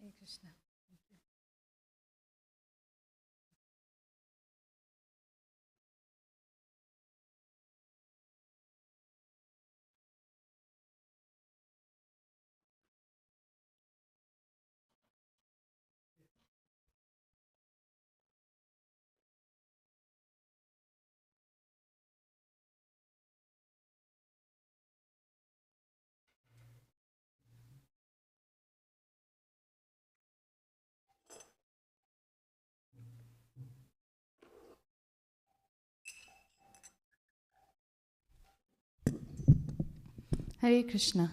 Hare Krishna. Thank you. Hare Krishna.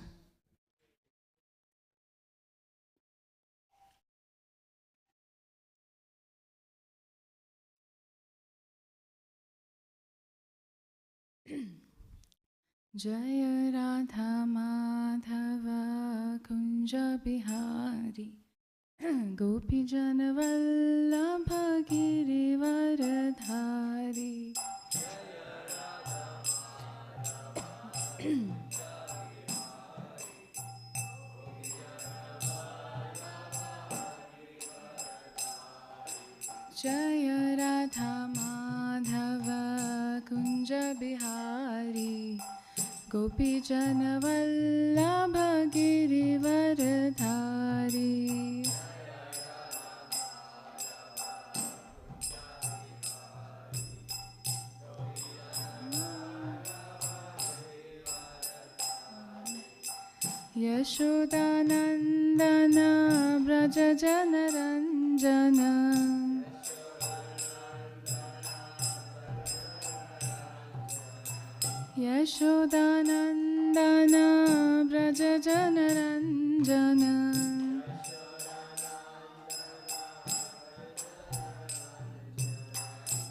Jaya Radha Madhava Kunja Bihari Gopi Jana Vallabha Girivaradhari Jaya Radha Madhava Kunja Bihari Gopi Jana Vallabha Girivaradhari Yashodanandana Braja Janaranjana Yashodanandana Braja Janaranjana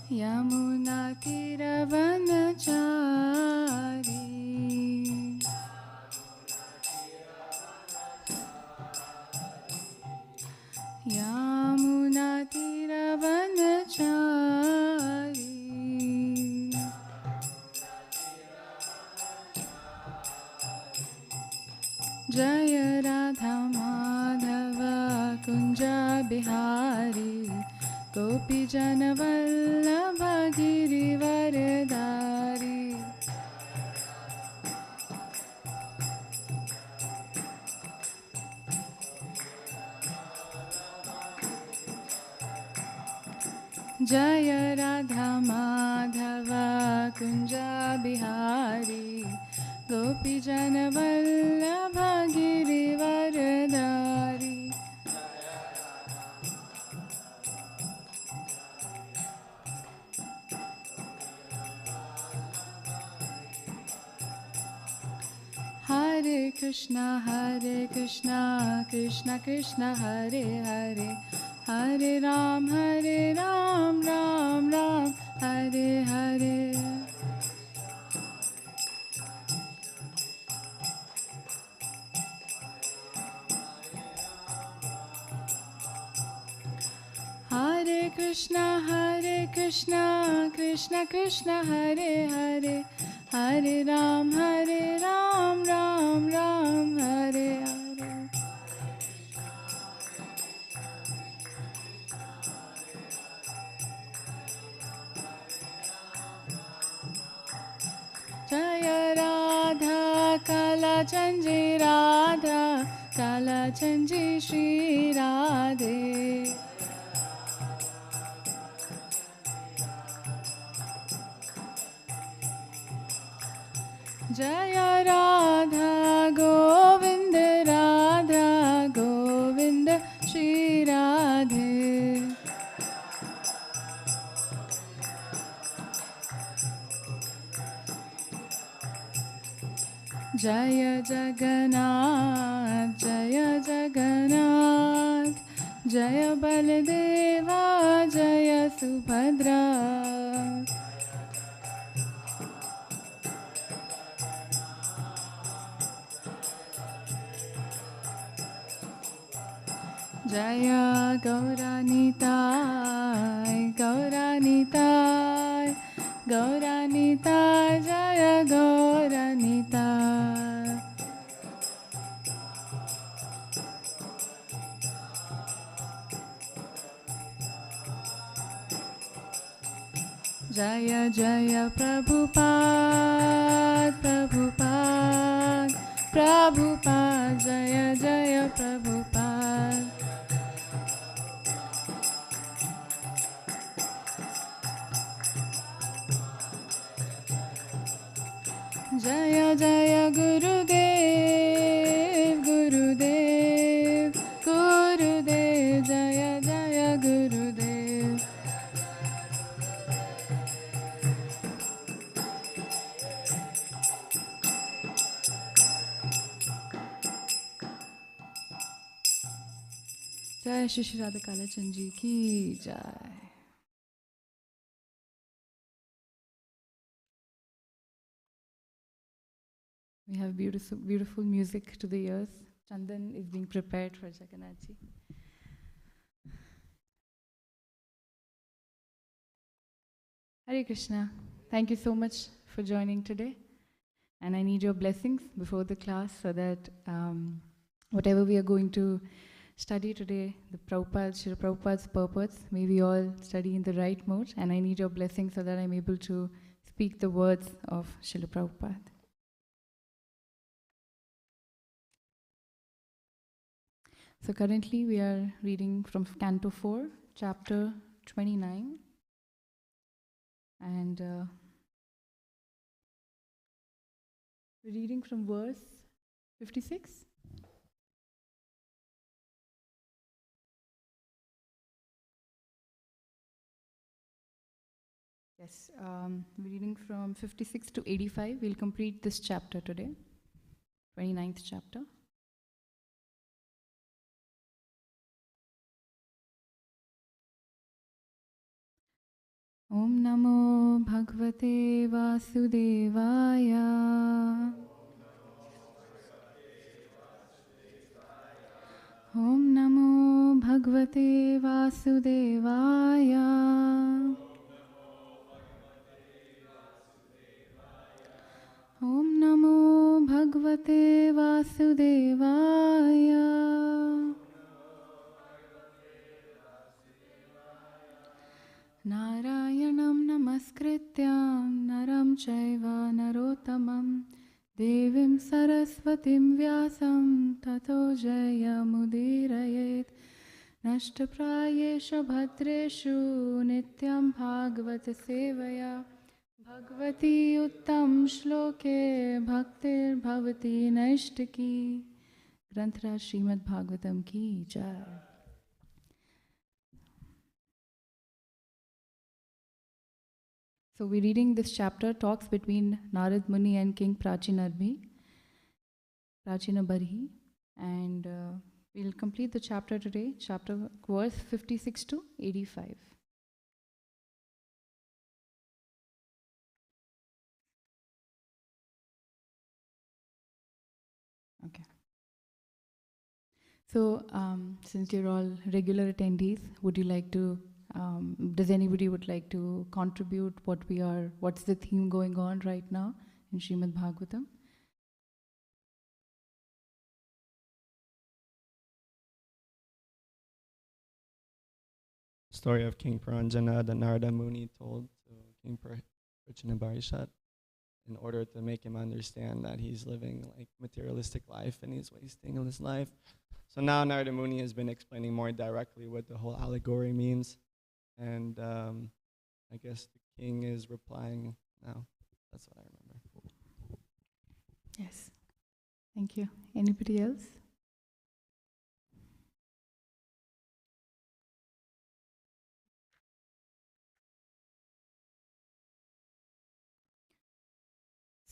Yamuna Tiravanachari Yamuna Tiravanachari Jaya Radha Madhava Kunja Bihari Gopi Jana Vallabha Girivaradhari Jaya Radha Madhava Kunja Bihari Gopi Jana Vallabha Girivaradhari Krishna, Krishna Krishna, Hare Hare, Hare Ram, Ram Ram, Hare Hare. Hare Krishna, Krishna Krishna, Hare Hare, Hare Ram, Ram Ram, Hare Hare. Jaya Radha, Kala Chanji Radha, Kala Chanji Shri Radhe. Jaya Radha, Govinda Radha, Govinda Shri Radhe. Jaya Jagannath, Jaya Jagannath, Jaya Baladeva, Jaya Subhadra. Jaya Gauranitai, Gauranitai, Gauranitai, Jaya Gauranitai. Jaya Jaya Prabhupada, Prabhupada, Prabhupada, Jaya Jaya Prabhupada. Jaya Jaya Gurudev, Gurudev, Gurudev, Jaya Jaya Gurudev. Jai Shri Shri Radha Kalachand Ji ki jai. We have beautiful, beautiful music to the ears. Chandan is being prepared for Jagannath Ji. Hare Krishna. Thank you so much for joining today. And I need your blessings before the class so that whatever we are going to study today, the Srila Prabhupada's purpose, may we all study in the right mode. And I need your blessings so that I'm able to speak the words of Srila Prabhupada. So currently we are reading from Canto 4, Chapter 29. And we're reading from verse 56. Yes, we're reading from 56 to 85. We'll complete this chapter today, 29th chapter. Om Namo Bhagavate Vasudevaya. Om Namo Bhagavate Vasudevaya. Om Namo Bhagavate Vasudevaya. Narayanam namaskrityam naram chaiva narottamam devim saraswatim vyasam tato jayamudirayet nashtaprayesha bhadreshu nityam bhagavata sevaya bhagavati uttam shloke bhaktir bhavati naishtaki. Granthra Srimad Bhagavatam ki jai. So we're reading this chapter, talks between Narad Muni and King Prachinarvi. Prachina Barhi, and we'll complete the chapter today, chapter verse 56 to 85. Okay. So, since you're all regular attendees, would you like to, does anybody would like to contribute what's the theme going on right now in Srimad Bhagavatam? Story of King Puranjana that Narada Muni told to King Prachinabarishat in order to make him understand that he's living like materialistic life and he's wasting his life. So now Narada Muni has been explaining more directly what the whole allegory means, and I guess the king is replying now. That's what I remember. Yes. Thank you. Anybody else?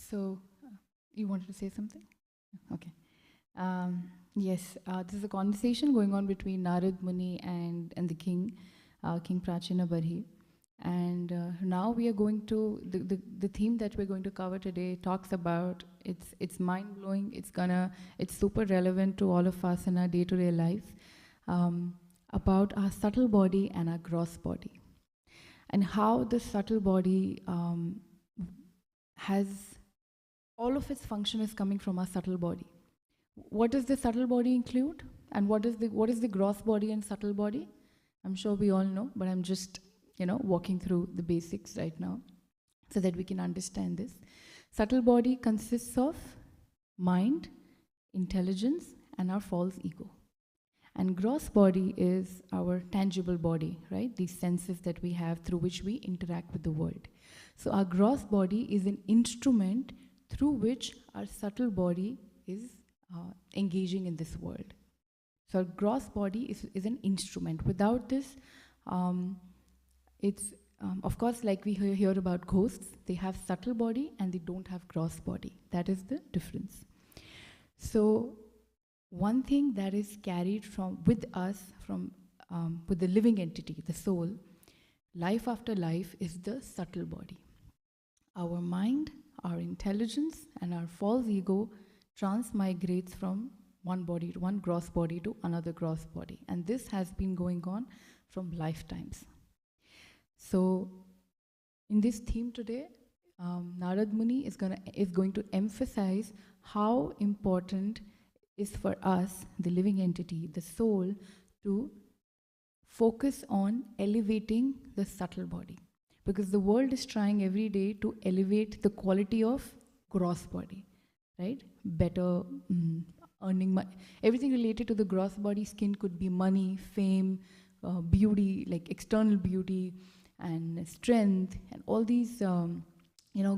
So, you wanted to say something? Okay. Yes, this is a conversation going on between Narad Muni and the king, King Prachina Barhi. And now we are going to, the theme that we're going to cover today talks about, it's mind-blowing, it's super relevant to all of us in our day-to-day life, about our subtle body and our gross body. And how the subtle body has, all of its function is coming from our subtle body. What does the subtle body include? And what is the gross body and subtle body? I'm sure we all know, but I'm just, walking through the basics right now so that we can understand this. Subtle body consists of mind, intelligence, and our false ego. And gross body is our tangible body, right? These senses that we have through which we interact with the world. So our gross body is an instrument through which our subtle body is engaging in this world. So our gross body is an instrument. Without this, it's, of course, like we hear about ghosts, they have subtle body and they don't have gross body. That is the difference. So one thing that is carried with us, with the living entity, the soul, life after life, is the subtle body. Our mind, our intelligence, and our false ego transmigrates from one gross body to another gross body. And this has been going on from lifetimes. So in this theme today, Narad Muni is going to emphasize how important is for us, the living entity, the soul, to focus on elevating the subtle body. Because the world is trying every day to elevate the quality of gross body, right? Better earning money. Everything related to the gross body skin could be money, fame, beauty, like external beauty and strength, and all these,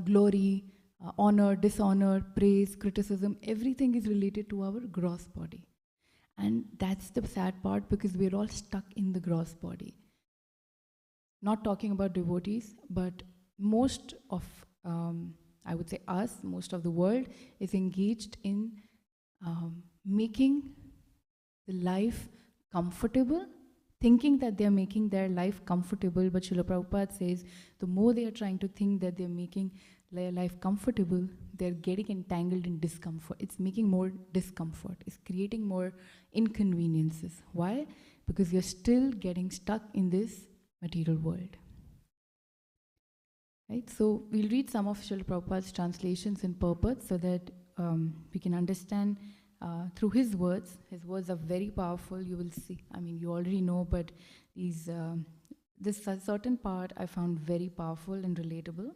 glory, honor, dishonor, praise, criticism, everything is related to our gross body. And that's the sad part, because we're all stuck in the gross body. Not talking about devotees, but most of, I would say most of the world is engaged in making the life comfortable, thinking that they're making their life comfortable. But Srila Prabhupada says the more they are trying to think that they're making their life comfortable, they're getting entangled in discomfort. It's making more discomfort. It's creating more inconveniences. Why? Because you're still getting stuck in this material world. Right? So we'll read some of Srila Prabhupada's translations in purport so that we can understand through his words. His words are very powerful. You will see. I mean, you already know, but this certain part I found very powerful and relatable.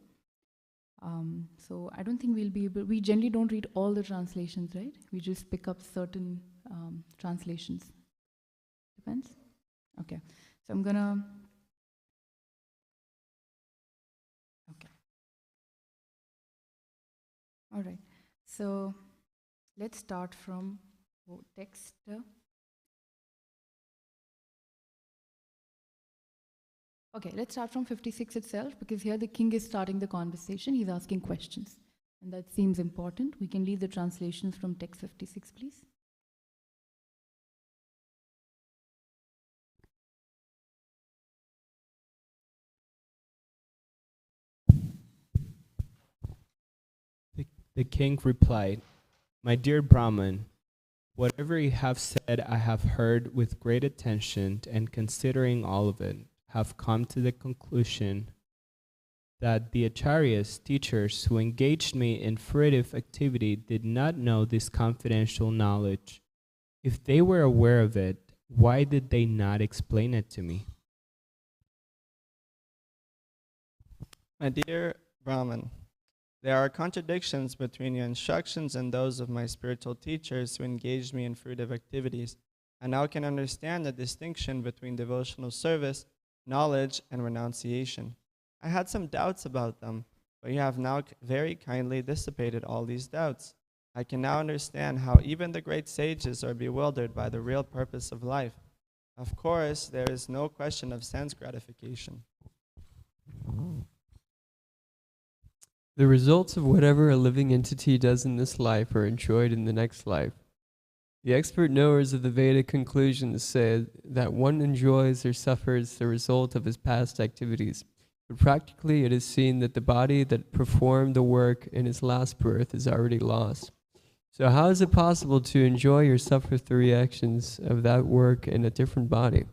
So I don't think we'll be able. We generally don't read all the translations, right? We just pick up certain translations. Depends. Okay. So I'm gonna. Okay. All right. So let's start from text. Okay, let's start from 56 itself, because here the king is starting the conversation. He's asking questions, And that seems important. We can read the translations from text 56, please. The king replied, "My dear Brahman, whatever you have said I have heard with great attention, and considering all of it, have come to the conclusion that the acharyas, teachers who engaged me in fruitive activity, did not know this confidential knowledge. If they were aware of it, why did they not explain it to me?" My dear Brahman, there are contradictions between your instructions and those of my spiritual teachers who engaged me in fruitive activities. I now can understand the distinction between devotional service, knowledge, and renunciation. I had some doubts about them, but you have now very kindly dissipated all these doubts. I can now understand how even the great sages are bewildered by the real purpose of life. Of course, there is no question of sense gratification. The results of whatever a living entity does in this life are enjoyed in the next life. The expert knowers of the Vedic conclusions say that one enjoys or suffers the result of his past activities, but practically it is seen that the body that performed the work in his last birth is already lost. So how is it possible to enjoy or suffer the reactions of that work in a different body?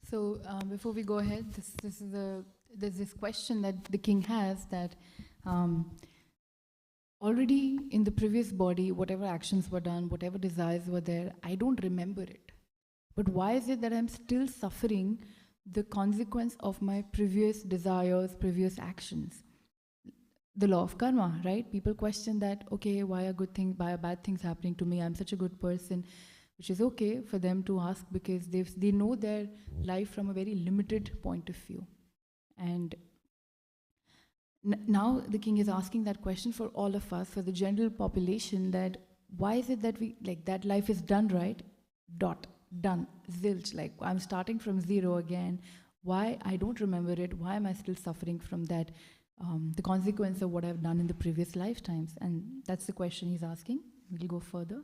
So before we go ahead, there's this question that the king has that already in the previous body, whatever actions were done, whatever desires were there, I don't remember it. But why is it that I'm still suffering the consequence of my previous desires, previous actions? The law of karma, right? People question that, okay, why are bad things happening to me? I'm such a good person, which is okay for them to ask because they know their life from a very limited point of view. And now the king is asking that question for all of us, for the general population, that why is it that we, like, that life is done, right? Done, zilch, like I'm starting from zero again. Why I don't remember it? Why am I still suffering from that? The consequence of what I've done in the previous lifetimes. And that's the question he's asking. We'll go further.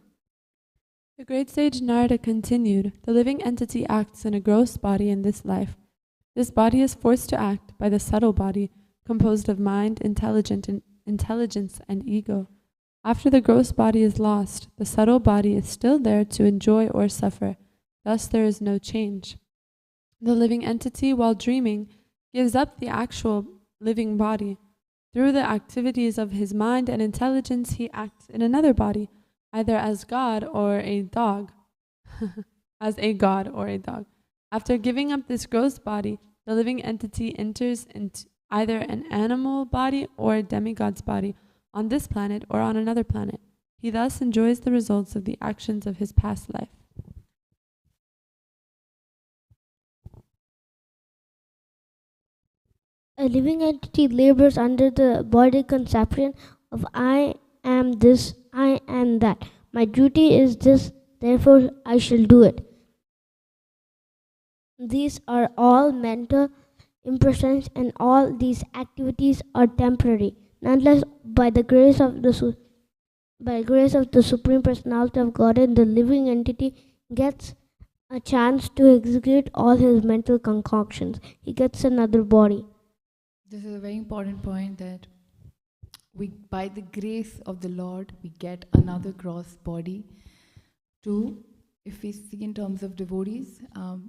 The great sage Narada continued, "The living entity acts in a gross body in this life. This body is forced to act by the subtle body, composed of mind, intelligence, and ego. After the gross body is lost, the subtle body is still there to enjoy or suffer. Thus there is no change. The living entity, while dreaming, gives up the actual living body. Through the activities of his mind and intelligence, he acts in another body, either as God or a dog. As a god or a dog. After giving up this gross body, the living entity enters into either an animal body or a demigod's body on this planet or on another planet. He thus enjoys the results of the actions of his past life." A living entity labors under the body conception of I am this, I am that. My duty is this, therefore I shall do it. These are all mental impressions, and all these activities are temporary. Nonetheless, by the grace of the Supreme Personality of Godhead, the living entity gets a chance to execute all his mental concoctions. He gets another body. This is a very important point, that by the grace of the Lord, we get another gross body. Two, if we see in terms of devotees,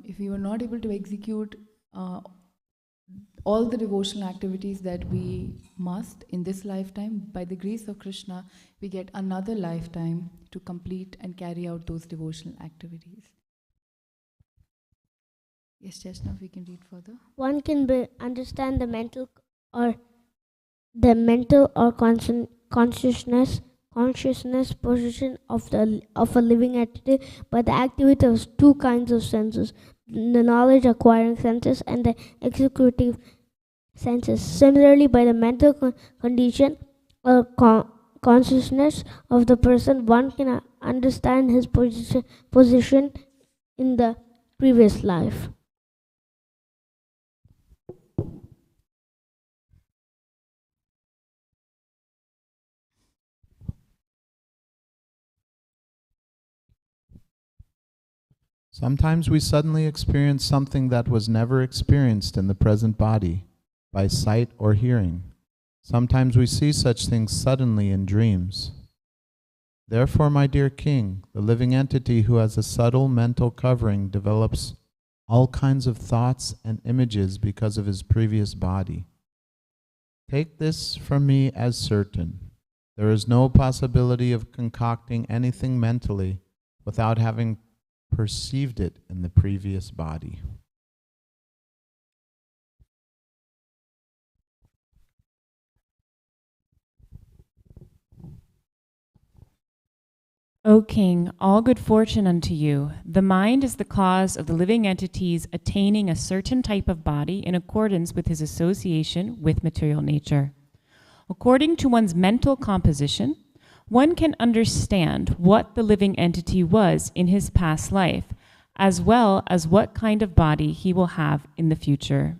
if we were not able to execute all the devotional activities that we must in this lifetime, by the grace of Krishna, we get another lifetime to complete and carry out those devotional activities. Yes, Cheshna, we can read further. One can understand the mental or consciousness position of a living entity by the activity of two kinds of senses: the knowledge acquiring senses and the executive senses. Similarly, by the mental condition or consciousness of the person, one can understand his position in the previous life. Sometimes we suddenly experience something that was never experienced in the present body, by sight or hearing. Sometimes we see such things suddenly in dreams. Therefore, my dear king, the living entity who has a subtle mental covering develops all kinds of thoughts and images because of his previous body. Take this from me as certain. There is no possibility of concocting anything mentally without having perceived it in the previous body. O king, all good fortune unto you. The mind is the cause of the living entities attaining a certain type of body in accordance with his association with material nature. According to one's mental composition, one can understand what the living entity was in his past life, as well as what kind of body he will have in the future.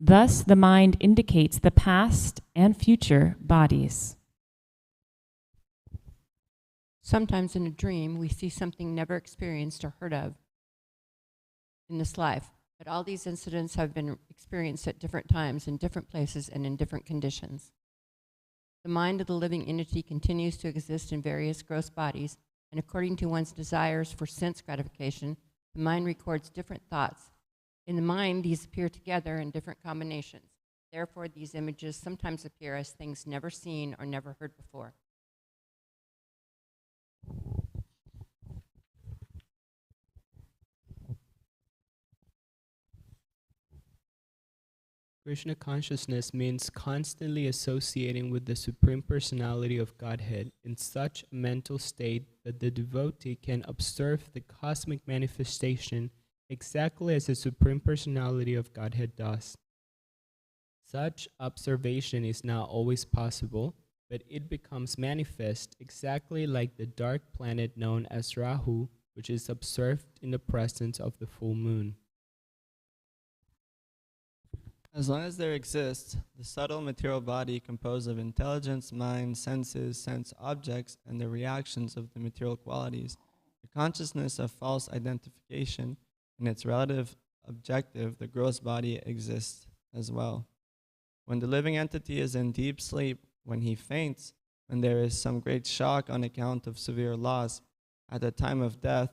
Thus, the mind indicates the past and future bodies. Sometimes in a dream, we see something never experienced or heard of in this life, but all these incidents have been experienced at different times, in different places, and in different conditions. The mind of the living entity continues to exist in various gross bodies, and according to one's desires for sense gratification, the mind records different thoughts. In the mind, these appear together in different combinations. Therefore, these images sometimes appear as things never seen or never heard before. Krishna consciousness means constantly associating with the Supreme Personality of Godhead in such a mental state that the devotee can observe the cosmic manifestation exactly as the Supreme Personality of Godhead does. Such observation is not always possible, but it becomes manifest exactly like the dark planet known as Rahu, which is observed in the presence of the full moon. As long as there exists the subtle material body composed of intelligence, mind, senses, sense objects, and the reactions of the material qualities, the consciousness of false identification and its relative objective, the gross body, exists as well. When the living entity is in deep sleep, when he faints, when there is some great shock on account of severe loss, at the time of death,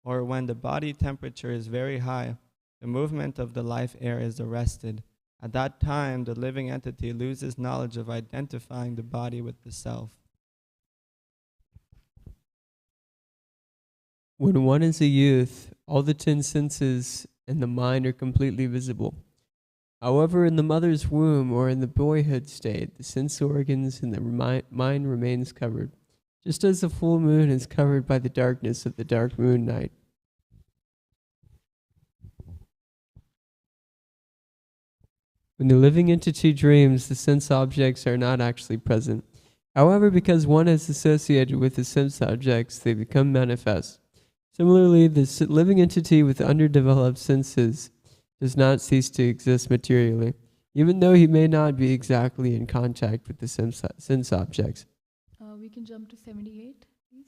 or when the body temperature is very high, the movement of the life air is arrested. At that time, the living entity loses knowledge of identifying the body with the self. When one is a youth, all the 10 senses and the mind are completely visible. However, in the mother's womb or in the boyhood state, the sense organs and the mind remains covered, just as the full moon is covered by the darkness of the dark moon night. When the living entity dreams, the sense objects are not actually present. However, because one is associated with the sense objects, they become manifest. Similarly, the living entity with underdeveloped senses does not cease to exist materially, even though he may not be exactly in contact with the sense objects. We can jump to 78, please.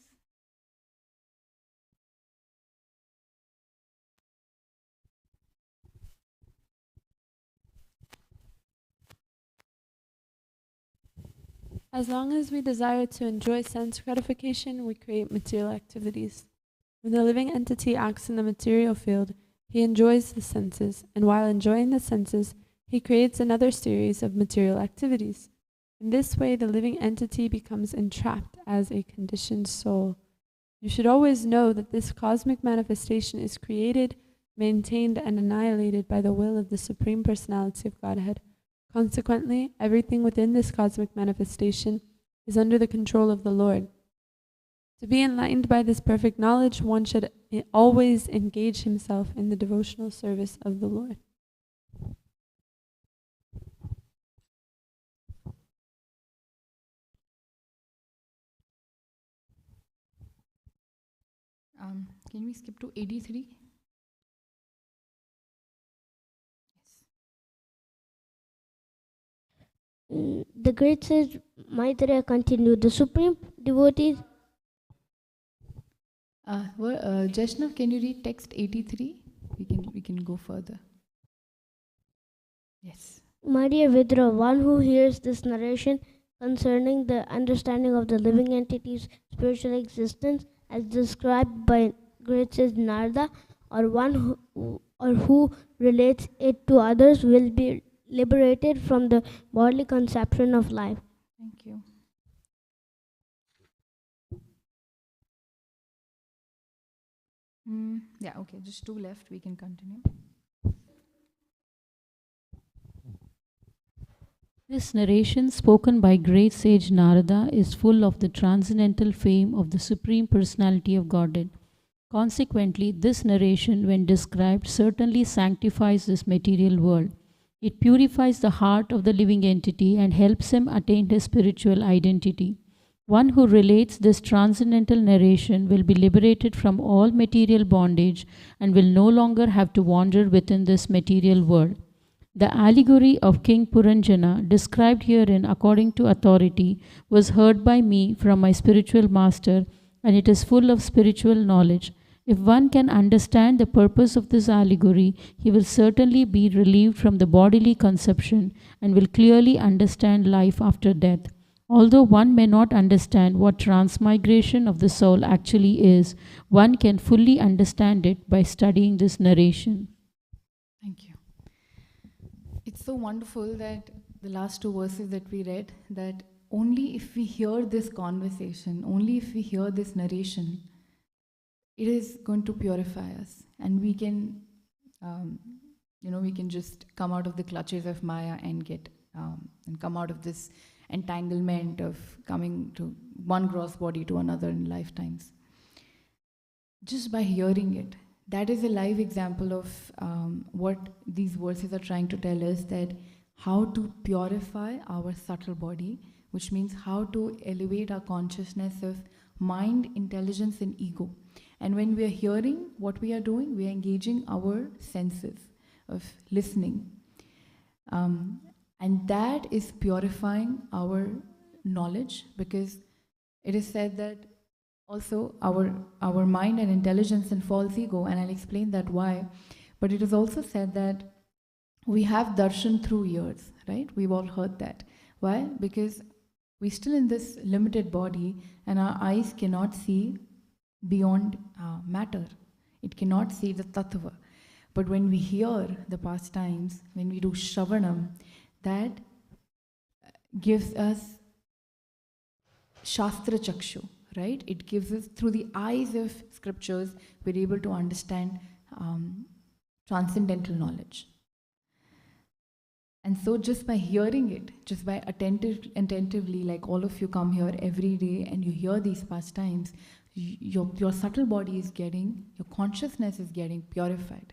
As long as we desire to enjoy sense gratification, we create material activities. When the living entity acts in the material field, he enjoys the senses, and while enjoying the senses, he creates another series of material activities. In this way, the living entity becomes entrapped as a conditioned soul. You should always know that this cosmic manifestation is created, maintained, and annihilated by the will of the Supreme Personality of Godhead. Consequently, everything within this cosmic manifestation is under the control of the Lord. To be enlightened by this perfect knowledge, one should always engage himself in the devotional service of the Lord. Can we skip to 83? The great sage Maitreya continued, the supreme devotees. Jeshnav, can you read text 83? We can go further. Yes. My dear Vidra, one who hears this narration concerning the understanding of the living entity's spiritual existence as described by great sage Narada, or one who relates it to others, will be liberated from the bodily conception of life. Thank you. Yeah, okay, just two left. We can continue. This narration spoken by great sage Narada is full of the transcendental fame of the Supreme Personality of Godhead. Consequently, this narration, when described, certainly sanctifies this material world. It purifies the heart of the living entity and helps him attain his spiritual identity. One who relates this transcendental narration will be liberated from all material bondage and will no longer have to wander within this material world. The allegory of King Puranjana, described herein according to authority, was heard by me from my spiritual master, and it is full of spiritual knowledge. If one can understand the purpose of this allegory, he will certainly be relieved from the bodily conception and will clearly understand life after death. Although one may not understand what transmigration of the soul actually is, one can fully understand it by studying this narration. Thank you. It's so wonderful that the last two verses that we read, that only if we hear this conversation, only if we hear this narration, it is going to purify us, and we can, we can just come out of the clutches of Maya and get and come out of this entanglement of coming to one gross body to another in lifetimes. Just by hearing it, that is a live example of what these verses are trying to tell us, that how to purify our subtle body, which means how to elevate our consciousness of mind, intelligence, and ego. And when we are hearing, what we are doing, we are engaging our senses of listening. And that is purifying our knowledge, because it is said that also our mind and intelligence and false ego, and I'll explain that why. But it is also said that we have darshan through ears, right? We've all heard that. Why? Because we're still in this limited body, and our eyes cannot see beyond matter. It cannot see the tattva. But when we hear the pastimes, when we do shravanam, that gives us shastra chakshu, right? It gives us, through the eyes of scriptures, we're able to understand transcendental knowledge. And so just by hearing it, just by attentively, like all of you come here every day and you hear these pastimes, your subtle body is getting, your consciousness is getting purified.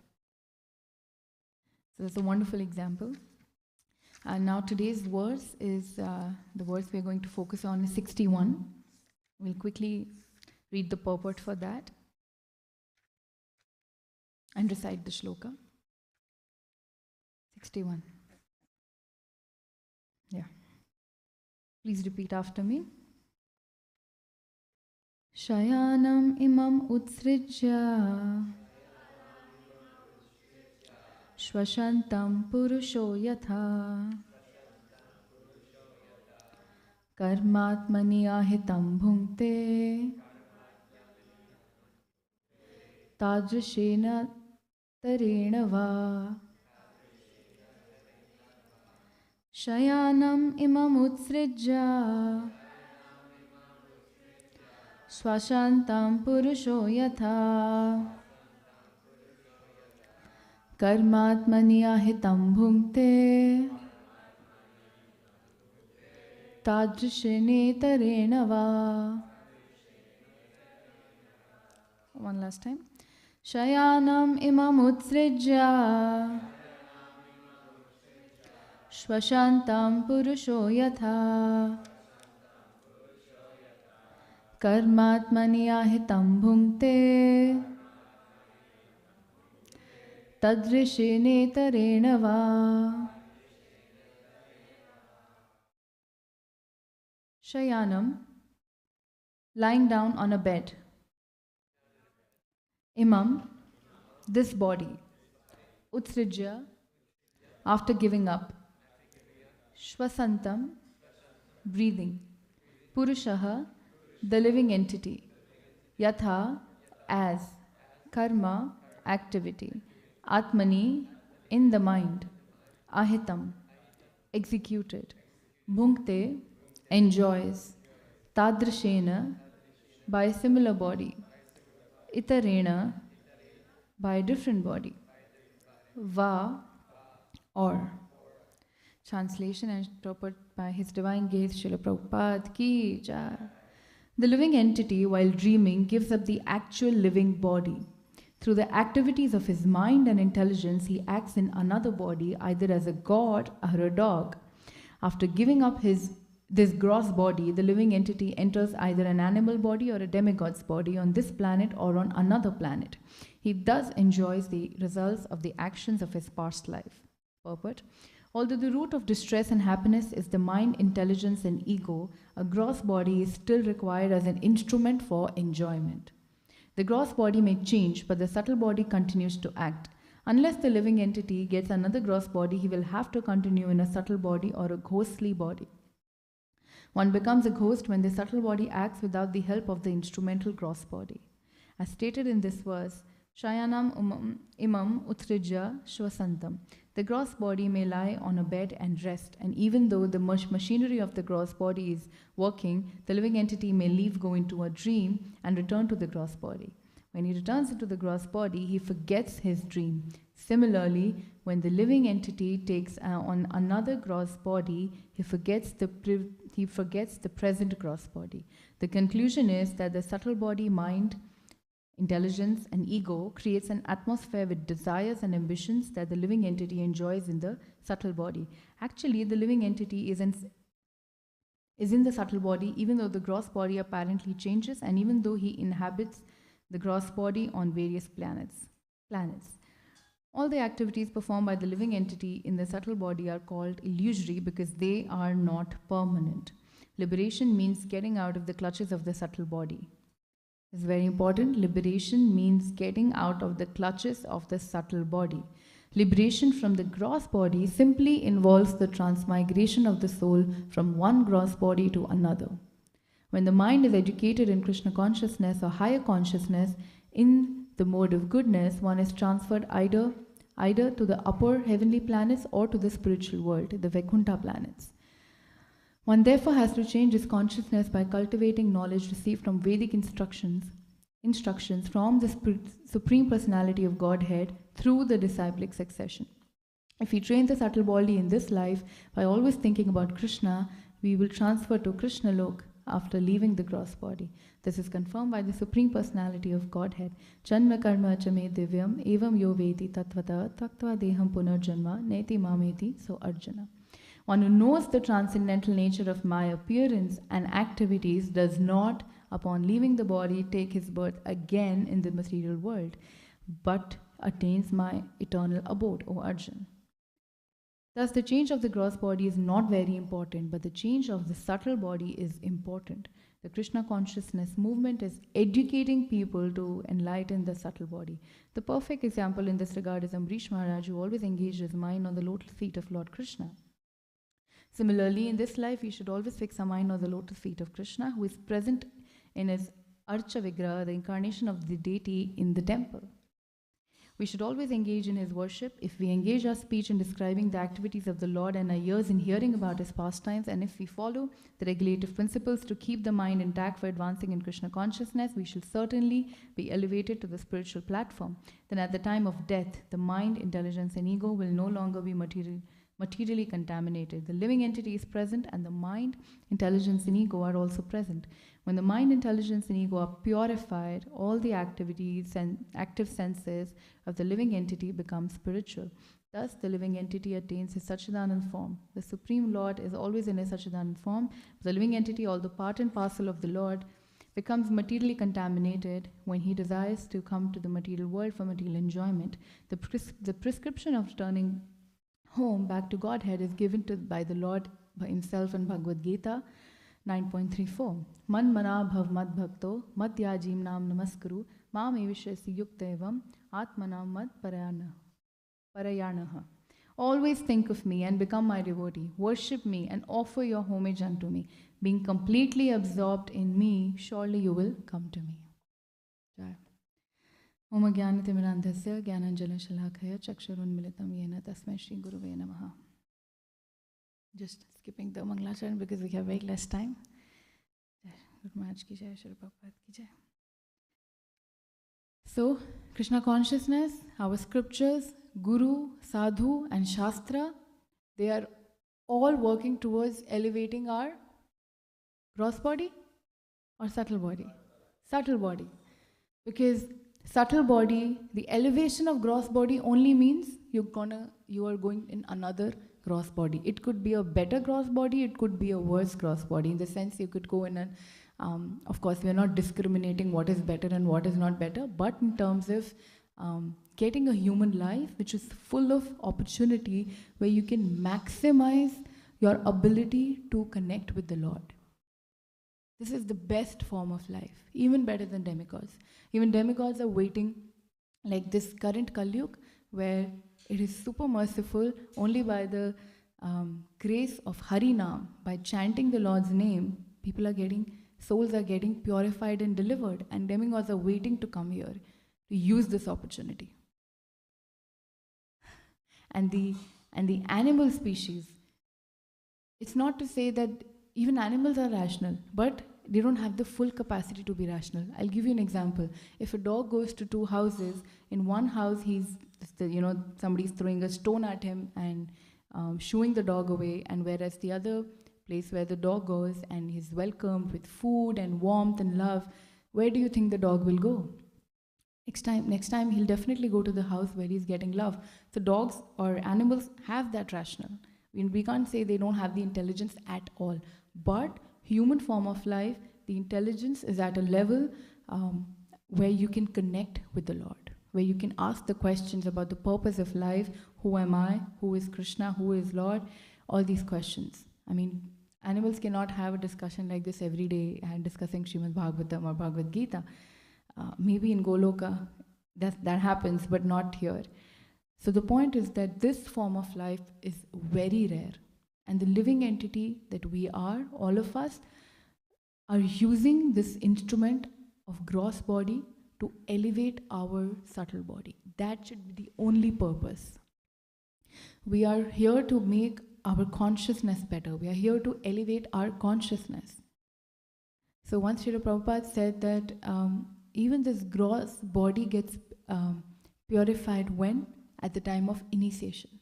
So that's a wonderful example. And now today's verse is, the verse we're going to focus on is 61. We'll quickly read the purport for that and recite the shloka. 61. Yeah. Please repeat after me. Shayanam imam utsrijya Shvashantam purusho yatha Karmatmani ahitam bhunkte Tajrishena tarena va Shayanam imam utsrijya Swashantam purusho yatha Karmatmani ahitam bhunkte Tadrishene tarena va. One last time. Shayanam imam utsrijya Shvashantam purusho yatha Karmatmani ahitam bhunkte Tadrishene tarena va. Shayanam, lying down on a bed. Imam, this body. Utsrijya, after giving up. Shwasantam, breathing. Purushaha, the living entity. Yatha, as. Karma, activity. Atmani, in the mind. Ahitam, executed. Bhunkte, enjoys. Tadrashena, by a similar body. Itarena, by a different body. Va, or. Translation and interpreted by His Divine Grace Srila Prabhupada Ki Jai. The living entity, while dreaming, gives up the actual living body. Through the activities of his mind and intelligence, he acts in another body, either as a god or a dog. After giving up this gross body, the living entity enters either an animal body or a demigod's body on this planet or on another planet. He thus enjoys the results of the actions of his past life. Purport. Although the root of distress and happiness is the mind, intelligence, and ego, a gross body is still required as an instrument for enjoyment. The gross body may change, but the subtle body continues to act. Unless the living entity gets another gross body, he will have to continue in a subtle body or a ghostly body. One becomes a ghost when the subtle body acts without the help of the instrumental gross body. As stated in this verse, Shayanam imam utrija shwasantam. The gross body may lie on a bed and rest, and even though the machinery of the gross body is working, the living entity may leave, go into a dream, and return to the gross body. When he returns into the gross body, he forgets his dream. Similarly, when the living entity takes on another gross body, he forgets the present gross body. The conclusion is that the subtle body, mind, intelligence, and ego creates an atmosphere with desires and ambitions that the living entity enjoys in the subtle body. Actually, the living entity is in the subtle body, even though the gross body apparently changes, and even though he inhabits the gross body on various planets. All the activities performed by the living entity in the subtle body are called illusory because they are not permanent. Liberation means getting out of the clutches of the subtle body. It's very important. Liberation means getting out of the clutches of the subtle body. Liberation from the gross body simply involves the transmigration of the soul from one gross body to another. When the mind is educated in Krishna consciousness or higher consciousness in the mode of goodness, one is transferred either to the upper heavenly planets or to the spiritual world, the Vaikuntha planets. One therefore has to change his consciousness by cultivating knowledge received from Vedic instructions from the Supreme Personality of Godhead through the disciplic succession. If we train the subtle body in this life by always thinking about Krishna, we will transfer to Krishna Lok after leaving the gross body. This is confirmed by the Supreme Personality of Godhead. Janma karma chame divyam evam yo veti tatvata taktva deham punarjanma neti mameti, so Arjuna. One who knows the transcendental nature of my appearance and activities does not, upon leaving the body, take his birth again in the material world, but attains my eternal abode, O Arjuna. Thus, the change of the gross body is not very important, but the change of the subtle body is important. The Krishna consciousness movement is educating people to enlighten the subtle body. The perfect example in this regard is Amrish Maharaj, who always engaged his mind on the lotus feet of Lord Krishna. Similarly, in this life, we should always fix our mind on the lotus feet of Krishna, who is present in his Archa Vigraha, the incarnation of the deity in the temple. We should always engage in his worship. If we engage our speech in describing the activities of the Lord and our ears in hearing about his pastimes, and if we follow the regulative principles to keep the mind intact for advancing in Krishna consciousness, we shall certainly be elevated to the spiritual platform. Then at the time of death, the mind, intelligence, and ego will no longer be materially contaminated. The living entity is present, and the mind, intelligence, and ego are also present. When the mind, intelligence, and ego are purified, all the activities and active senses of the living entity become spiritual. Thus, the living entity attains his Satchidanand form. The Supreme Lord is always in his Satchidanand form. The living entity, although part and parcel of the Lord, becomes materially contaminated when he desires to come to the material world for material enjoyment. The prescription of returning home back to Godhead is given by the Lord by himself in Bhagavad Gita 9.34. Man mana bhav mad bhakto mad yajim nam namaskuru Mami Vishesi Yuktevam Atmana Mad Parayanaha. Always think of me and become my devotee. Worship me and offer your homage unto me. Being completely absorbed in me, surely you will come to me. Jai. Om Jnanatimirandhasya Jnananjana Shalakaya Chakshurunmilitam Yena Tasmai Shri Guruve Namaha. Just skipping the Mangalacharan because we have very less time. Guru Maharaj ki jai, Srila Prabhupada ki jai. So, Krishna consciousness, our scriptures, Guru, Sadhu and Shastra, they are all working towards elevating our gross body or subtle body? Subtle body. Because subtle body, the elevation of gross body only means you are going in another gross body. It could be a better gross body, it could be a worse gross body. In the sense you could go in an, of course we are not discriminating what is better and what is not better, but in terms of getting a human life which is full of opportunity where you can maximize your ability to connect with the Lord. This is the best form of life, even better than demigods. Even demigods are waiting, like this current Kali Yuga, where it is super merciful only by the grace of Harinam, by chanting the Lord's name, souls are getting purified and delivered, and demigods are waiting to come here to use this opportunity. And the animal species, it's not to say that even animals are rational, but they don't have the full capacity to be rational. I'll give you an example. If a dog goes to two houses, in one house somebody's throwing a stone at him and shooing the dog away, and whereas the other place where the dog goes and he's welcomed with food and warmth and love, where do you think the dog will go? Next time he'll definitely go to the house where he's getting love. So dogs or animals have that rational. We can't say they don't have the intelligence at all. But human form of life, the intelligence is at a level where you can connect with the Lord, where you can ask the questions about the purpose of life, who am I, who is Krishna, who is Lord, all these questions. I mean, animals cannot have a discussion like this every day and discussing Srimad Bhagavatam or Bhagavad Gita. Maybe in Goloka that happens, but not here. So the point is that this form of life is very rare. And the living entity that we are, all of us, are using this instrument of gross body to elevate our subtle body. That should be the only purpose. We are here to make our consciousness better. We are here to elevate our consciousness. So once Srila Prabhupada said that even this gross body gets purified when? At the time of initiation.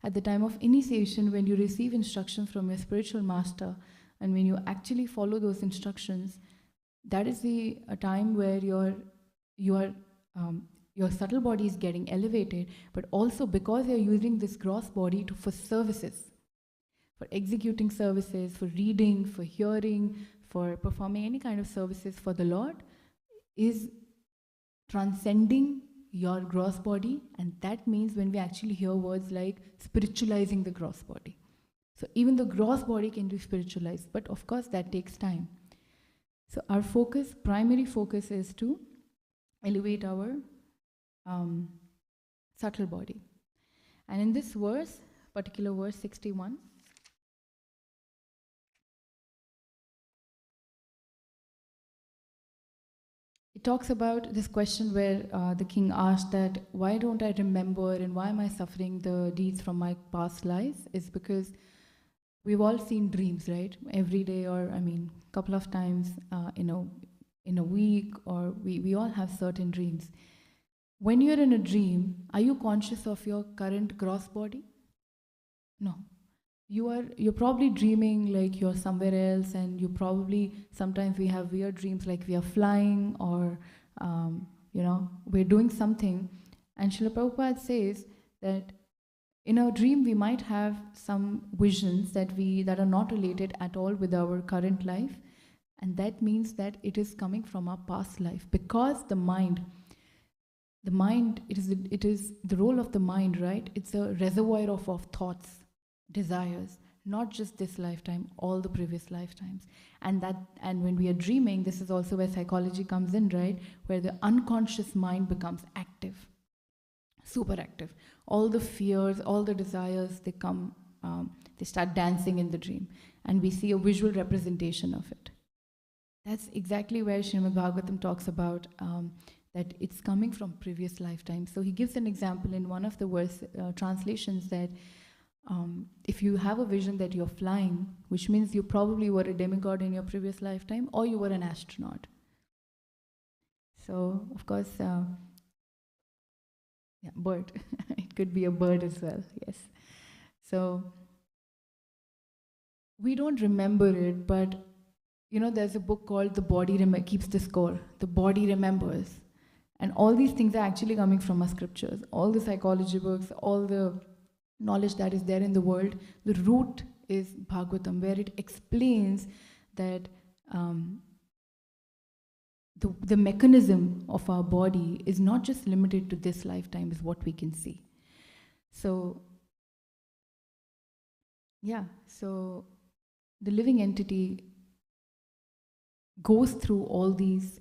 At the time of initiation, when you receive instructions from your spiritual master, and when you actually follow those instructions, that is a time where your subtle body is getting elevated, but also because you're using this gross body for services, for executing services, for reading, for hearing, for performing any kind of services for the Lord, is transcending your gross body. And that means when we actually hear words like spiritualizing the gross body. So even the gross body can be spiritualized, but of course that takes time. So our focus, primary focus, is to elevate our subtle body. And in this verse, particular verse 61, it talks about this question where the king asked that, why don't I remember and why am I suffering the deeds from my past lives? It's because we've all seen dreams, right? Every day, or couple of times in a week, or we all have certain dreams. When you're in a dream, are you conscious of your current gross body? No. You're probably dreaming like you're somewhere else, and you probably, sometimes we have weird dreams like we are flying, or we're doing something. And Srila Prabhupada says that in a dream we might have some visions that are not related at all with our current life, and that means that it is coming from our past life, because the mind, it is the role of the mind, right? It's a reservoir of thoughts, desires, not just this lifetime, all the previous lifetimes. And when we are dreaming, this is also where psychology comes in, right? Where the unconscious mind becomes active, super active. All the fears, all the desires, they come, they start dancing in the dream. And we see a visual representation of it. That's exactly where Srimad Bhagavatam talks about that it's coming from previous lifetimes. So he gives an example in one of the translations that if you have a vision that you're flying, which means you probably were a demigod in your previous lifetime, or you were an astronaut. So, of course, bird. It could be a bird as well, yes. So, we don't remember it, but there's a book called The Body Keeps the Score. The body remembers. And all these things are actually coming from our scriptures. All the psychology books, all the knowledge that is there in the world, the root is Bhagavatam, where it explains that the mechanism of our body is not just limited to this lifetime, is what we can see. So, so the living entity goes through all these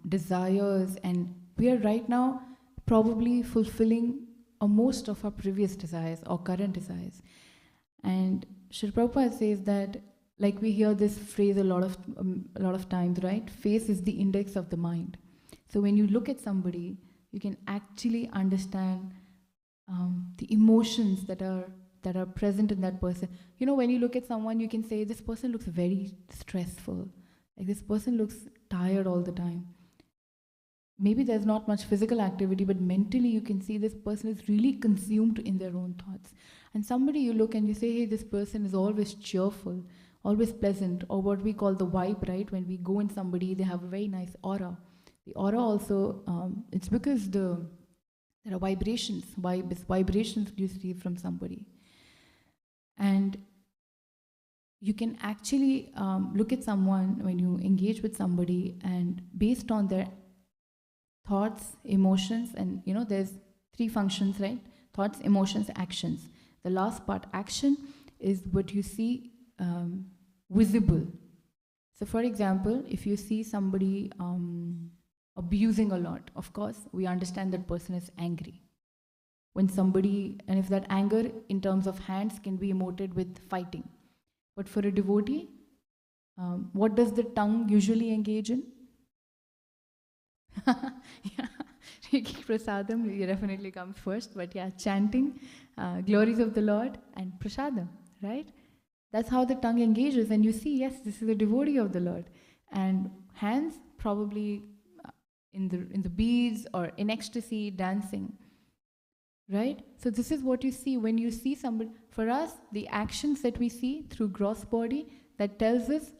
desires, and we are right now probably fulfilling most of our previous desires or current desires. And Srila Prabhupada says that, like we hear this phrase a lot of times, right? Face is the index of the mind. So when you look at somebody, you can actually understand the emotions that are present in that person. When you look at someone, you can say, this person looks very stressful. Like this person looks tired all the time. Maybe there's not much physical activity, but mentally you can see this person is really consumed in their own thoughts. And somebody you look and you say, hey, this person is always cheerful, always pleasant, or what we call the vibe, right? When we go in somebody, they have a very nice aura. The aura also, it's because there are vibrations you see from somebody. And you can actually look at someone when you engage with somebody, and based on their thoughts, emotions, and there's 3 functions, right? Thoughts, emotions, actions. The last part, action, is what you see visible. So for example, if you see somebody abusing a lot, of course, we understand that person is angry. And if that anger in terms of hands can be emoted with fighting. But for a devotee, what does the tongue usually engage in? Prasadam definitely comes first, but chanting, glories of the Lord, and prasadam, right? That's how the tongue engages, and you see, yes, this is a devotee of the Lord. And hands, probably in the beads or in ecstasy, dancing, right? So this is what you see when you see somebody. For us, the actions that we see through gross body, that tells us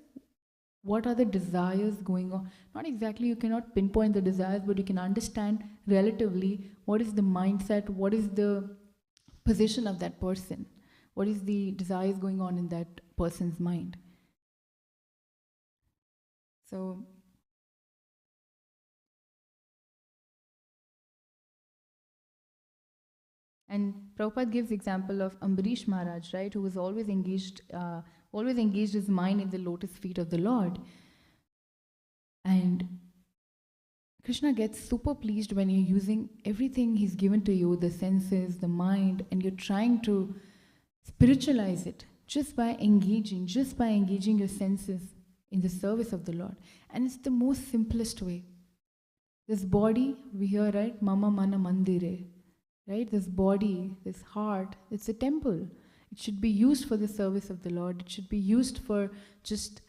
what are the desires going on. Not exactly, you cannot pinpoint the desires, but you can understand relatively what is the mindset, what is the position of that person, what is the desires going on in that person's mind. So, and Prabhupada gives example of Ambarish Maharaj, right, who was always engaged his mind in the lotus feet of the Lord. And Krishna gets super pleased when you're using everything he's given to you, the senses, the mind, and you're trying to spiritualize it just by engaging your senses in the service of the Lord. And it's the most simplest way. This body, we hear, right, Mama Mana Mandire, right? This body, this heart, it's a temple. It should be used for the service of the Lord. It should be used for just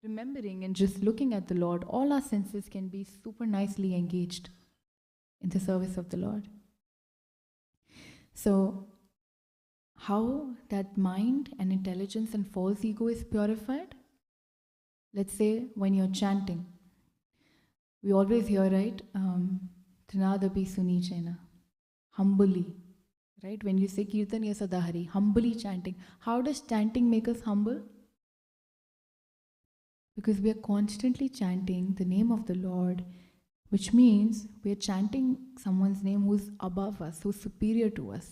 remembering and just looking at the Lord. All our senses can be super nicely engaged in the service of the Lord. So, how that mind and intelligence and false ego is purified? Let's say when you're chanting. We always hear, right? Trinadapi Sunichena. Humbly. Right? When you say Kirtan Yasadahari, humbly chanting. How does chanting make us humble? Because we are constantly chanting the name of the Lord, which means we are chanting someone's name who's above us, who's superior to us.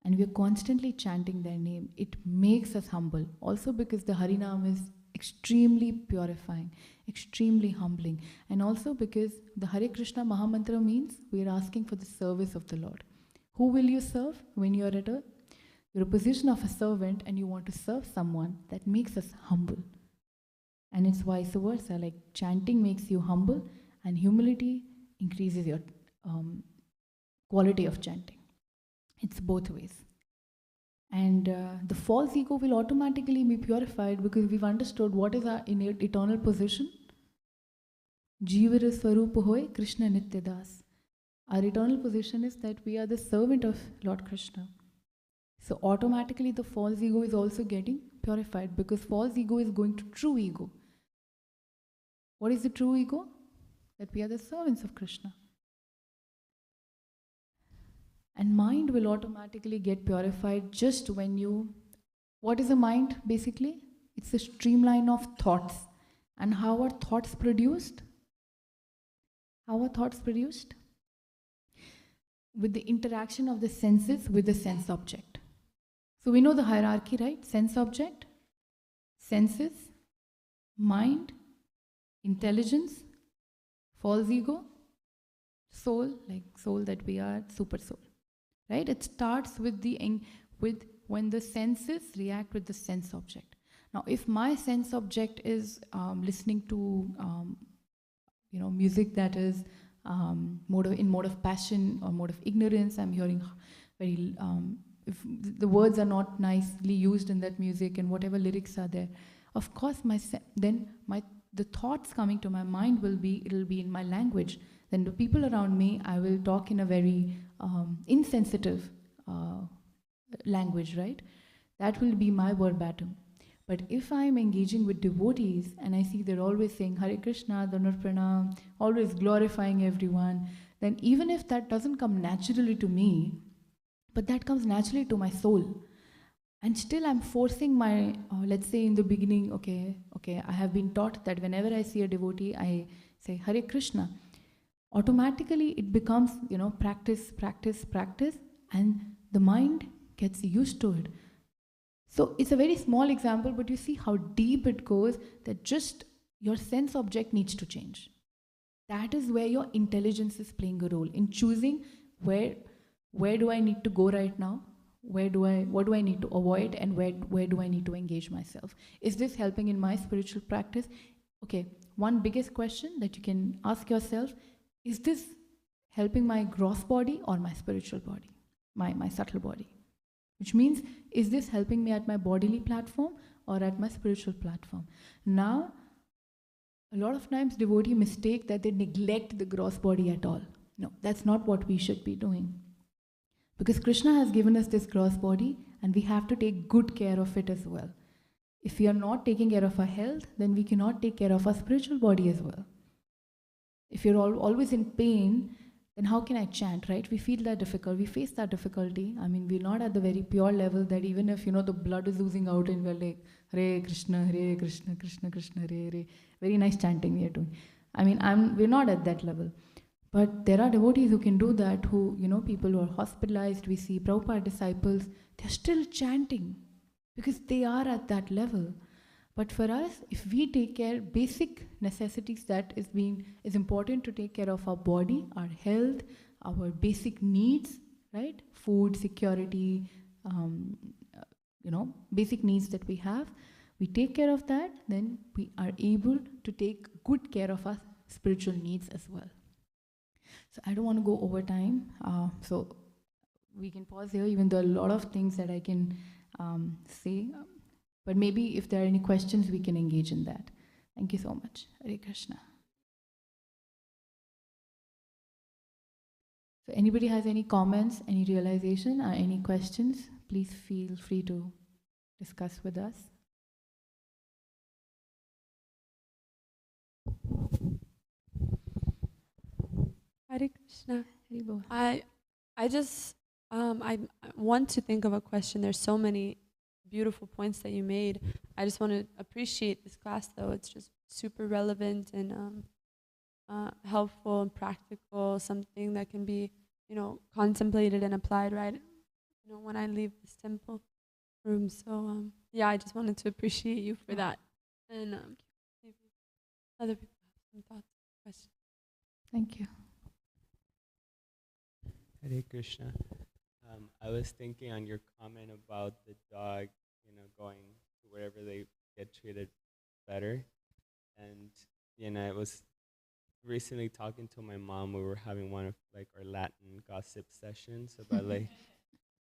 and we are constantly chanting their name, it makes us humble. Also because the Harinam is extremely purifying, extremely humbling. And also because the Hare Krishna Mahamantra means we are asking for the service of the Lord. Who will you serve when you're at you're a position of a servant and you want to serve someone? That makes us humble. And it's vice versa, like chanting makes you humble and humility increases your quality of chanting. It's both ways. And the false ego will automatically be purified because we've understood what is our innate eternal position. Jivara Swarupa Hoy Krishna Nityadas. Our eternal position is that we are the servant of Lord Krishna. So automatically the false ego is also getting purified because false ego is going to true ego. What is the true ego? That we are the servants of Krishna. And mind will automatically get purified just when you... What is a mind basically? It's a streamline of thoughts. And how are thoughts produced? How are thoughts produced? With the interaction of the senses with the sense object. So we know the hierarchy, right? Sense object, senses, mind, intelligence, false ego, soul, like soul that we are, super soul. Right? It starts with when the senses react with the sense object. Now, if my sense object is listening to music that is in mode of passion or mode of ignorance, I'm hearing very if the words are not nicely used in that music and whatever lyrics are there, of course the thoughts coming to my mind it'll be in my language. Then the people around me, I will talk in a very insensitive language, right? That will be my verbatim. But if I'm engaging with devotees and I see they're always saying Hare Krishna, Dhanush Pranam, always glorifying everyone, then even if that doesn't come naturally to me, but that comes naturally to my soul, and still I'm forcing my, let's say in the beginning, okay, I have been taught that whenever I see a devotee, I say Hare Krishna. Automatically it becomes, practice, and the mind gets used to it. So it's a very small example, but you see how deep it goes, that just your sense object needs to change. That is where your intelligence is playing a role in choosing where do I need to go right now, what do I need to avoid, and where do I need to engage myself. Is this helping in my spiritual practice? Okay, one biggest question that you can ask yourself, is this helping my gross body or my spiritual body, my subtle body? Which means, is this helping me at my bodily platform or at my spiritual platform? Now, a lot of times devotees mistake that they neglect the gross body at all. No, that's not what we should be doing. Because Krishna has given us this gross body and we have to take good care of it as well. If we are not taking care of our health, then we cannot take care of our spiritual body as well. If you're always in pain, then how can I chant, right? We feel that difficult, we face that difficulty. I mean, we're not at the very pure level that even if, the blood is oozing out and we're like, Hare Krishna, Krishna Krishna, Hare Hare. Very nice chanting we are doing. I mean, we're not at that level. But there are devotees who can do that, who, people who are hospitalized, we see Prabhupada disciples, they're still chanting because they are at that level. But for us, if we take care, basic necessities that is important to take care of our body, our health, our basic needs, right? Food, security, basic needs that we have. We take care of that, then we are able to take good care of our spiritual needs as well. So I don't want to go over time. So we can pause here, even though a lot of things that I can say. But maybe if there are any questions, we can engage in that. Thank you so much. Hare Krishna. So anybody has any comments, any realization, or any questions, please feel free to discuss with us. Hare Krishna. Hare Bol. I just I want to think of a question. There's so many beautiful points that you made. I just want to appreciate this class, though. It's just super relevant and helpful and practical. Something that can be, contemplated and applied right when I leave this temple room. So yeah, I just wanted to appreciate you for that. And maybe other people have some thoughts, questions. Thank you. Hare Krishna. I was thinking on your comment about the dog, going to wherever they get treated better. And, I was recently talking to my mom. We were having one of like our Latin gossip sessions about like,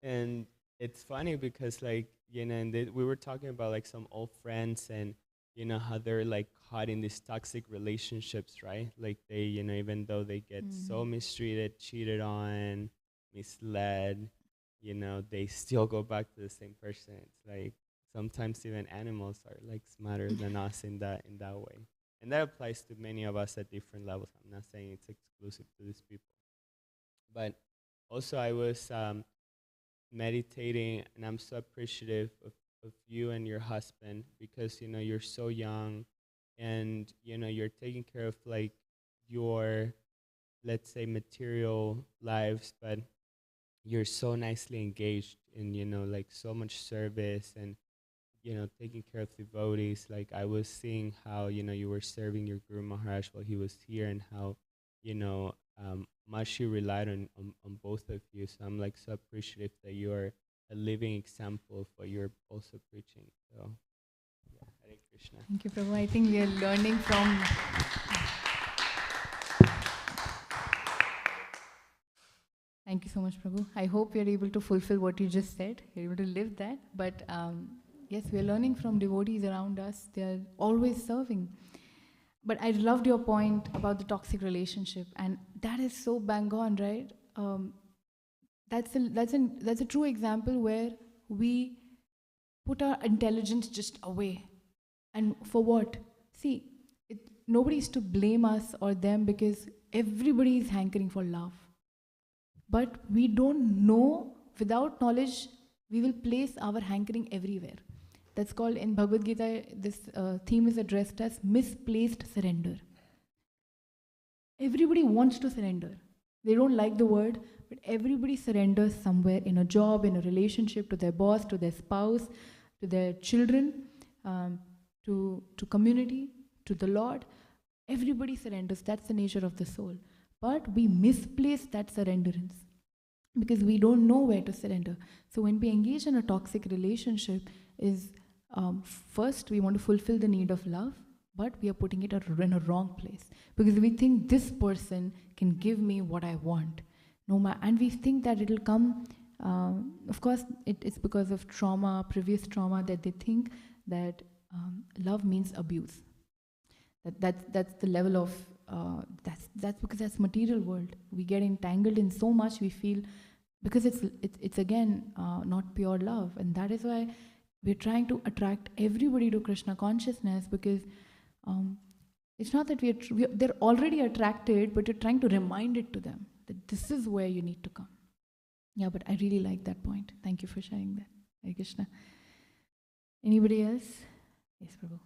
and it's funny because like, and we were talking about like some old friends and, how they're like caught in these toxic relationships, right? Like they, even though they get so mistreated, cheated on, misled, they still go back to the same person. It's like sometimes even animals are like smarter than us in that way. And that applies to many of us at different levels. I'm not saying it's exclusive to these people. But also I was meditating, and I'm so appreciative of you and your husband because, you're so young and, you're taking care of like your, let's say, material lives, but you're so nicely engaged in, like so much service and, taking care of devotees. Like I was seeing how, you were serving your Guru Maharaj while he was here and how, much you relied on both of you. So I'm like so appreciative that you're a living example of what you're also preaching. So yeah, Hare Krishna. Thank you, Prabhu. I think we are learning from... Thank you so much, Prabhu. I hope we are able to fulfill what you just said. You're able to live that. But yes, we are learning from devotees around us. They are always serving. But I loved your point about the toxic relationship. And that is so bang on, right? That's a true example where we put our intelligence just away. And for what? See, nobody is to blame us or them because everybody is hankering for love. But we don't know, without knowledge, we will place our hankering everywhere. That's called, in Bhagavad Gita, this theme is addressed as misplaced surrender. Everybody wants to surrender. They don't like the word, but everybody surrenders somewhere, in a job, in a relationship, to their boss, to their spouse, to their children, to community, to the Lord. Everybody surrenders. That's the nature of the soul. But we misplace that surrenderance because we don't know where to surrender. So when we engage in a toxic relationship, is first we want to fulfill the need of love, but we are putting it in a wrong place because we think this person can give me what I want. And we think that it'll come. Of course, it's because of trauma, previous trauma, that they think that love means abuse. That's the level of that's because that's material world. We get entangled in so much. We feel because it's again not pure love, and that is why we're trying to attract everybody to Krishna consciousness because it's not that they're already attracted, but you're trying to remind it to them that this is where you need to come. Yeah, but I really like that point. Thank you for sharing that. Hare Krishna. Anybody else? Yes, Prabhu.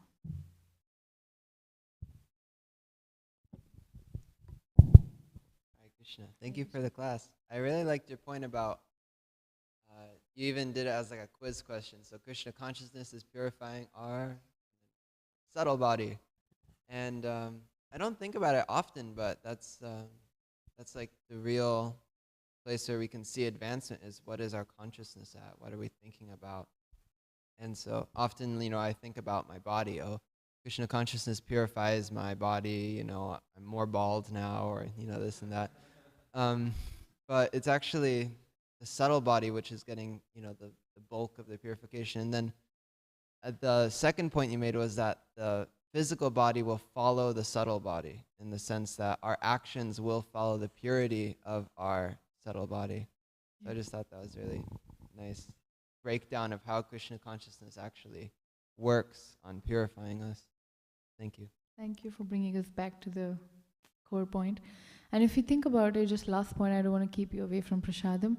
Krishna. Thank you for the class. I really liked your point about, you even did it as like a quiz question. So Krishna consciousness is purifying our subtle body. And I don't think about it often, but that's like the real place where we can see advancement is what is our consciousness at? What are we thinking about? And so often, I think about my body. Oh, Krishna consciousness purifies my body, I'm more bald now, or, this and that. But it's actually the subtle body which is getting, the bulk of the purification. And then the second point you made was that the physical body will follow the subtle body in the sense that our actions will follow the purity of our subtle body. So I just thought that was really nice breakdown of how Krishna consciousness actually works on purifying us. Thank you. Thank you for bringing us back to the core point. And if you think about it, just last point, I don't want to keep you away from Prasadam.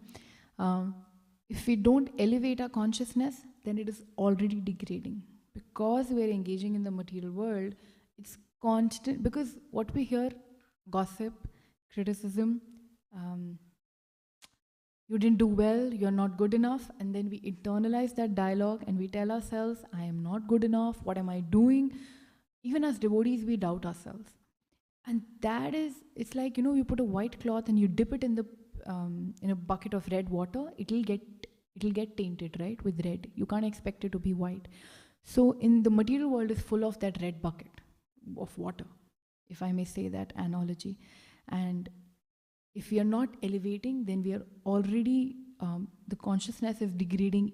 If we don't elevate our consciousness, then it is already degrading. Because we're engaging in the material world, it's constant, because what we hear, gossip, criticism, you didn't do well, you're not good enough, and then we internalize that dialogue and we tell ourselves, I am not good enough, what am I doing? Even as devotees, we doubt ourselves. And that is, it's like, you put a white cloth and you dip it in a bucket of red water, it'll get tainted, right, with red. You can't expect it to be white. So in the material world is full of that red bucket of water, if I may say that analogy. And if we are not elevating, then we are already, the consciousness is degrading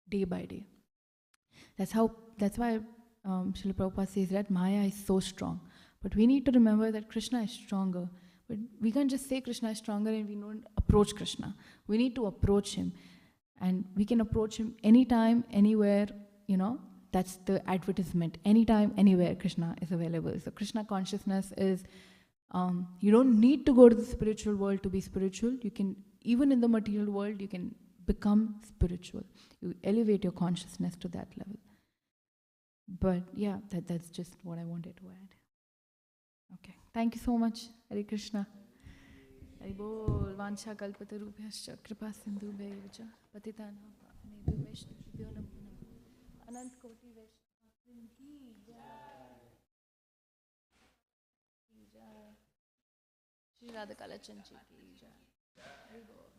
day by day. That's why Srila Prabhupada says that Maya is so strong. But we need to remember that Krishna is stronger. But we can't just say Krishna is stronger and we don't approach Krishna. We need to approach him. And we can approach him anytime, anywhere, that's the advertisement. Anytime, anywhere, Krishna is available. So Krishna consciousness is, you don't need to go to the spiritual world to be spiritual. You can, even in the material world, you can become spiritual. You elevate your consciousness to that level. But yeah, that's just what I wanted to add. Okay, thank you so much. Hare Krishna. Hare Bol. Vansha kalpatarubhyascha kripa sindhubhaiva cha patitanam pavanebhyo vaishnavibhyo namo namaha. Anant koti vaishnava ki jai. Ki jai. Shri Radha Kalachanchi ki jai. Hare Bol.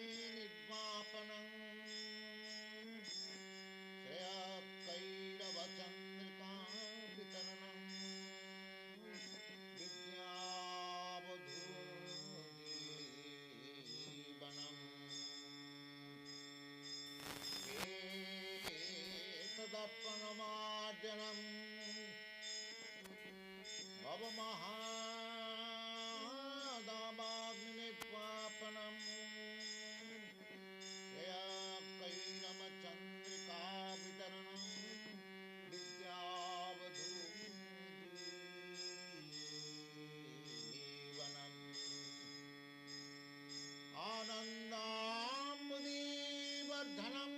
भवमहादावाग्निर्वापनं श्रेयकैरवचन्द्रिकावितरणं विद्यावधूजीवनम् एतदर्पणमार्जनं भवमहादावाग्निर्वापनं श्रेयकैरवचन्द्रिकावितरणं विद्यावधूजीवनम् आनन्दाम्बुदीवर्धनम्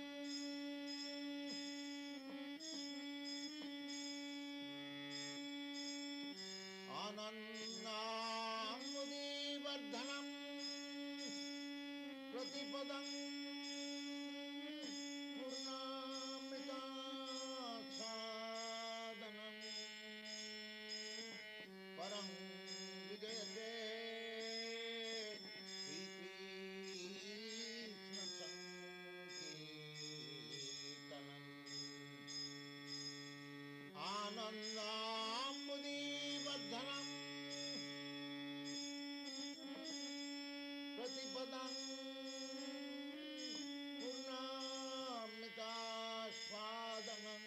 आनन्दाम्बुदीवर्धनम् प्रतिपदं पूर्णामृतास्वादनम् परं विजयते श्रीकृष्णसङ्कीर्तनम् आनन्दाम्बुदीवर्धनम् प्रतिपदं पूर्णामृतास्वादनं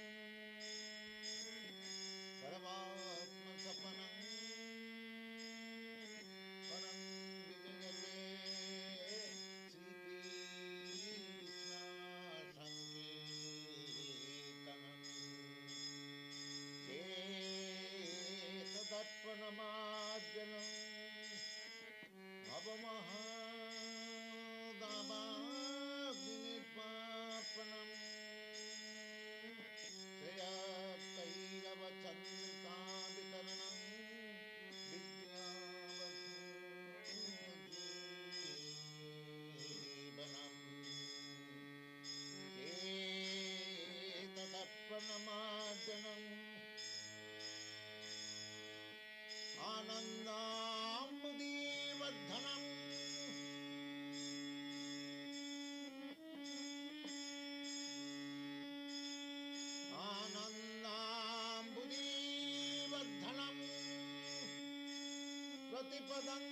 परमात्मसपनं परं विजयते श्रीकृष्णसङ्कीर्तनम् एतदर्पणमार्जनं भवमहादावाग्निर्वापनं श्रेयकैरवचन्द्रिकावितरणं विद्यावधूजीवनम् एतदर्पणमार्जनम् आनन्दाम्बुदीवर्धनम् आनन्दाम्बुदीवर्धनम् प्रतिपदम्